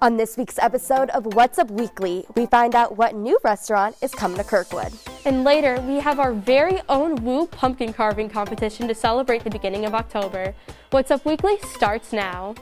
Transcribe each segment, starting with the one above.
On this week's episode of What's Up Weekly, we find out what new restaurant is coming to Kirkwood. And later, we have our very own Woo pumpkin carving competition to celebrate the beginning of October. What's Up Weekly starts now.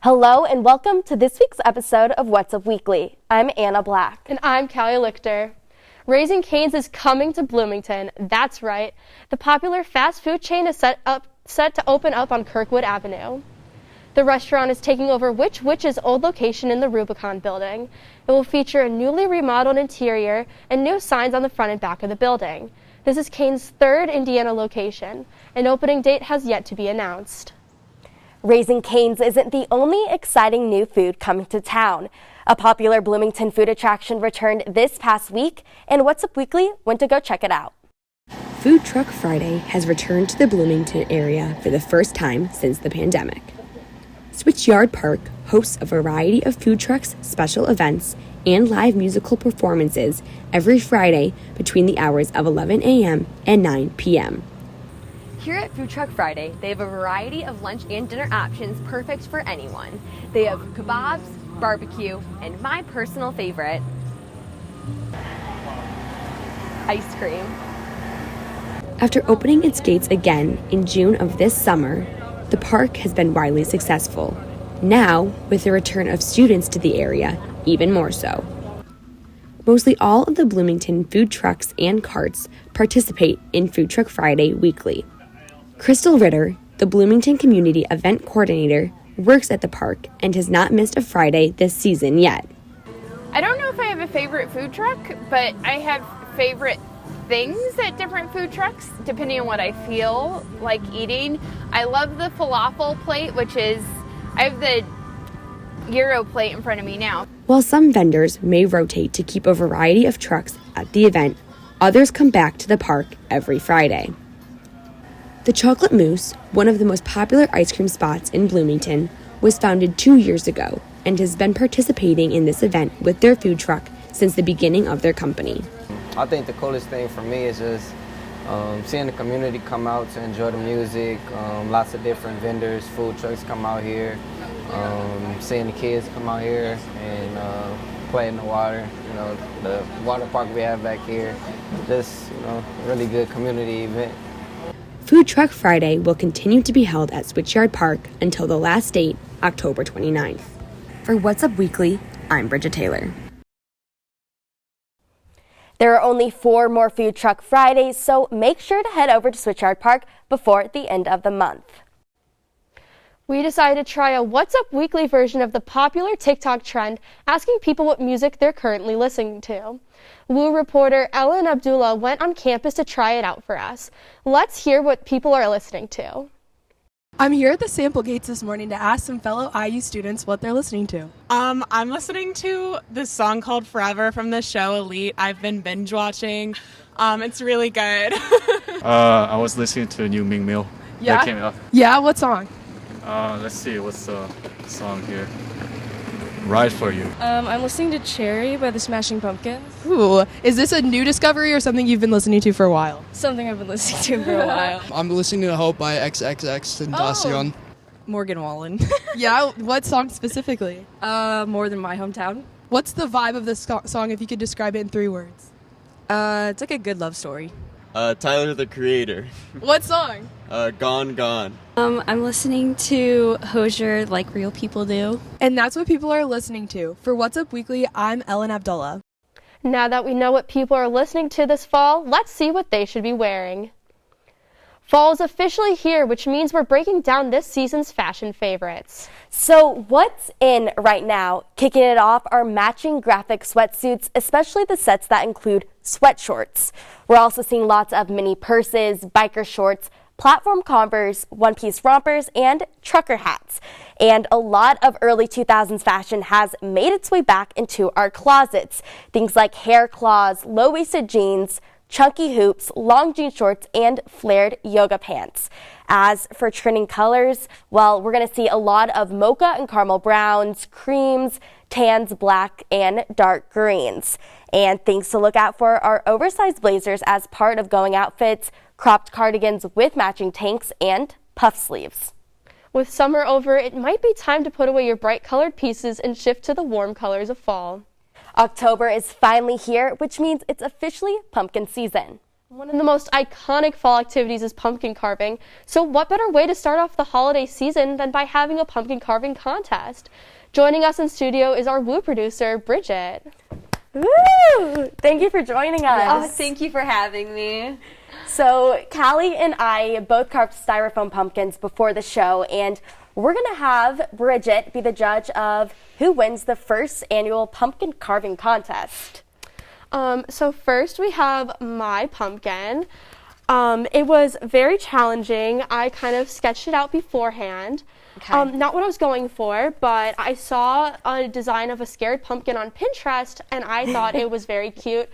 Hello and welcome to this week's episode of What's Up Weekly. I'm Anna Black. And I'm Cali Lichter. Raising Cane's is coming to Bloomington. That's right. The popular fast food chain is set to open up on Kirkwood Avenue. The restaurant is taking over Which's old location in the Rubicon building. It will feature a newly remodeled interior and new signs on the front and back of the building. This is Cane's third Indiana location. An opening date has yet to be announced. Raising Cane's isn't the only exciting new food coming to town. A popular Bloomington food attraction returned this past week, and What's Up Weekly went to go check it out. Food Truck Friday has returned to the Bloomington area for the first time since the pandemic. Switchyard Park hosts a variety of food trucks, special events, and live musical performances every Friday between the hours of 11 a.m. and 9 p.m. Here at Food Truck Friday, they have a variety of lunch and dinner options perfect for anyone. They have kebabs, barbecue, and my personal favorite, ice cream. After opening its gates again in June of this summer, the park has been widely successful. Now, with the return of students to the area, even more so. Mostly all of the Bloomington food trucks and carts participate in Food Truck Friday weekly. Crystal Ritter, the Bloomington Community Event Coordinator, works at the park and has not missed a Friday this season yet. I don't know if I have a favorite food truck, but I have favorite things at different food trucks, depending on what I feel like eating. I love the falafel plate, I have the gyro plate in front of me now. While some vendors may rotate to keep a variety of trucks at the event, others come back to the park every Friday. The Chocolate Mousse, one of the most popular ice cream spots in Bloomington, was founded 2 years ago and has been participating in this event with their food truck since the beginning of their company. I think the coolest thing for me is just seeing the community come out to enjoy the music, lots of different vendors, food trucks come out here, seeing the kids come out here and play in the water, the water park we have back here, just, really good community event. Food Truck Friday will continue to be held at Switchyard Park until the last date, October 29th. For What's Up Weekly, I'm Bridget Taylor. There are only 4 more Food Truck Fridays, so make sure to head over to Switchyard Park before the end of the month. We decided to try a What's Up Weekly version of the popular TikTok trend, asking people what music they're currently listening to. Woo reporter Ellen Abdullah went on campus to try it out for us. Let's hear what people are listening to. I'm here at the sample gates this morning to ask some fellow IU students what they're listening to. I'm listening to this song called Forever from the show Elite. I've been binge watching. It's really good. I was listening to a new Ming Mill that came out. Yeah, what song? Let's see, what's the song here? Ride For You. I'm listening to Cherry by the Smashing Pumpkins. Ooh, is this a new discovery or something you've been listening to for a while? Something I've been listening to for a while. I'm listening to Hope by XXXTentacion. Morgan Wallen. Yeah, what song specifically? More Than My Hometown. What's the vibe of this song if you could describe it in 3 words? It's like a good love story. Tyler, the Creator. What song? Gone, Gone. I'm listening to Hozier Like Real People Do. And that's what people are listening to. For What's Up Weekly, I'm Ellen Abdullah. Now that we know what people are listening to this fall, let's see what they should be wearing. Fall is officially here, which means we're breaking down this season's fashion favorites. So what's in right now? Kicking it off are matching graphic sweatsuits, especially the sets that include sweatshorts. We're also seeing lots of mini purses, biker shorts, platform Converse, one-piece rompers, and trucker hats. And a lot of early 2000s fashion has made its way back into our closets. Things like hair claws, low-waisted jeans, chunky hoops, long jean shorts, and flared yoga pants. As for trending colors, well, we're going to see a lot of mocha and caramel browns, creams, tans, black, and dark greens. And things to look out for are oversized blazers as part of going outfits, cropped cardigans with matching tanks, and puff sleeves. With summer over, it might be time to put away your bright colored pieces and shift to the warm colors of fall. October is finally here, which means it's officially pumpkin season. One of the most iconic fall activities is pumpkin carving. So what better way to start off the holiday season than by having a pumpkin carving contest? Joining us in studio is our Woo producer, Bridget. Woo! Thank you for joining us. Oh, thank you for having me. So Cali and I both carved styrofoam pumpkins before the show, and we're going to have Bridget be the judge of who wins the first annual pumpkin carving contest. So first we have my pumpkin. It was very challenging. I kind of sketched it out beforehand. Okay. Not what I was going for, but I saw a design of a scared pumpkin on Pinterest, and I thought it was very cute.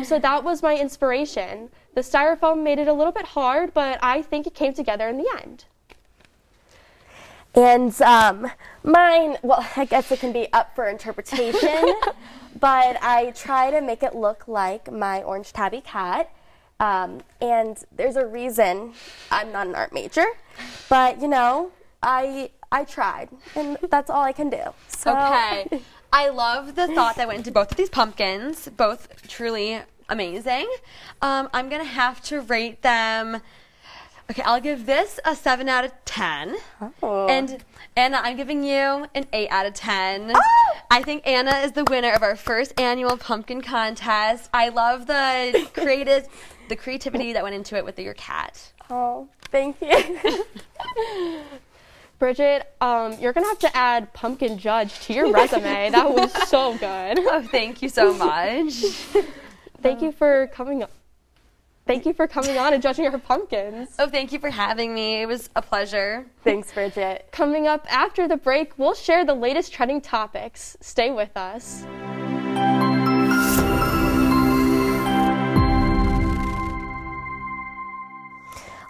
So that was my inspiration. The styrofoam made it a little bit hard, but I think it came together in the end. And mine, well, I guess it can be up for interpretation, but I try to make it look like my orange tabby cat. And there's a reason I'm not an art major, but you know, I tried, and that's all I can do. So. Okay. I love the thought that went into both of these pumpkins, both truly amazing. I'm going to have to rate them. Okay, I'll give this a 7 out of 10. Oh. And Anna, I'm giving you an 8 out of 10. Oh! I think Anna is the winner of our first annual pumpkin contest. I love the creativity that went into it with your cat. Oh, thank you. Bridget, you're going to have to add pumpkin judge to your resume. That was so good. Oh, thank you so much. Thank you for coming on and judging our pumpkins. Oh, thank you for having me. It was a pleasure. Thanks, Bridget. Coming up after the break, we'll share the latest trending topics. Stay with us.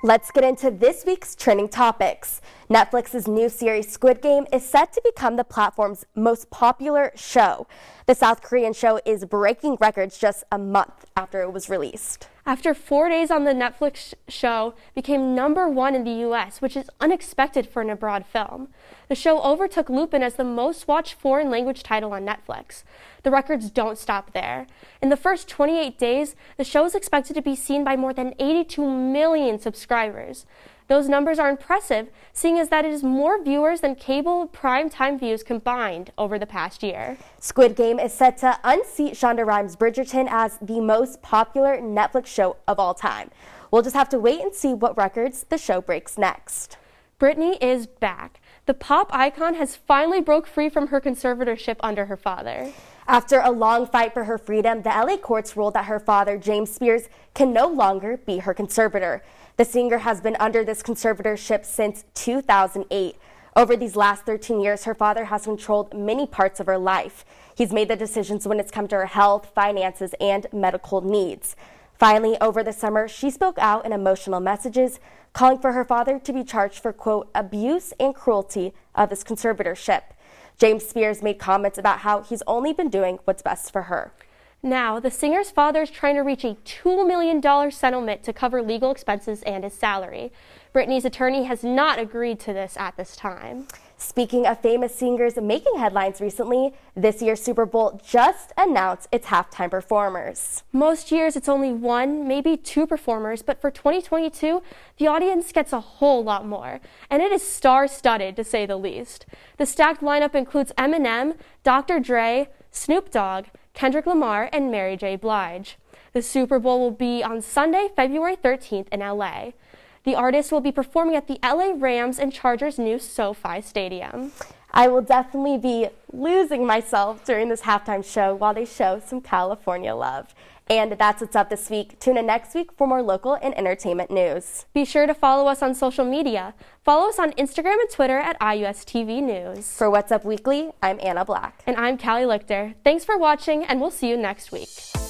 Let's get into this week's trending topics. Netflix's new series Squid Game is set to become the platform's most popular show. The South Korean show is breaking records just a month after it was released. After 4 days on the Netflix show, became #1 in the U.S., which is unexpected for an abroad film. The show overtook Lupin as the most watched foreign language title on Netflix. The records don't stop there. In the first 28 days, the show is expected to be seen by more than 82 million subscribers. Those numbers are impressive, seeing as that it is more viewers than cable primetime views combined over the past year. Squid Game is set to unseat Shonda Rhimes' Bridgerton as the most popular Netflix show of all time. We'll just have to wait and see what records the show breaks next. Britney is back. The pop icon has finally broke free from her conservatorship under her father. After a long fight for her freedom, the LA courts ruled that her father, James Spears, can no longer be her conservator. The singer has been under this conservatorship since 2008. Over these last 13 years, her father has controlled many parts of her life. He's made the decisions when it's come to her health, finances, and medical needs. Finally, over the summer, she spoke out in emotional messages, calling for her father to be charged for, quote, abuse and cruelty of this conservatorship. James Spears made comments about how he's only been doing what's best for her. Now, the singer's father is trying to reach a $2 million settlement to cover legal expenses and his salary. Britney's attorney has not agreed to this at this time. Speaking of famous singers making headlines recently, this year's Super Bowl just announced its halftime performers. Most years it's only 1, maybe 2 performers, but for 2022, the audience gets a whole lot more, and it is star-studded to say the least. The stacked lineup includes Eminem, Dr. Dre, Snoop Dogg, Kendrick Lamar, and Mary J. Blige. The Super Bowl will be on Sunday, February 13th in LA. The artist will be performing at the LA Rams and Chargers' new SoFi Stadium. I will definitely be losing myself during this halftime show while they show some California love. And that's what's up this week. Tune in next week for more local and entertainment news. Be sure to follow us on social media. Follow us on Instagram and Twitter at IUSTV News. For What's Up Weekly, I'm Anna Black. And I'm Cali Lichter. Thanks for watching, and we'll see you next week.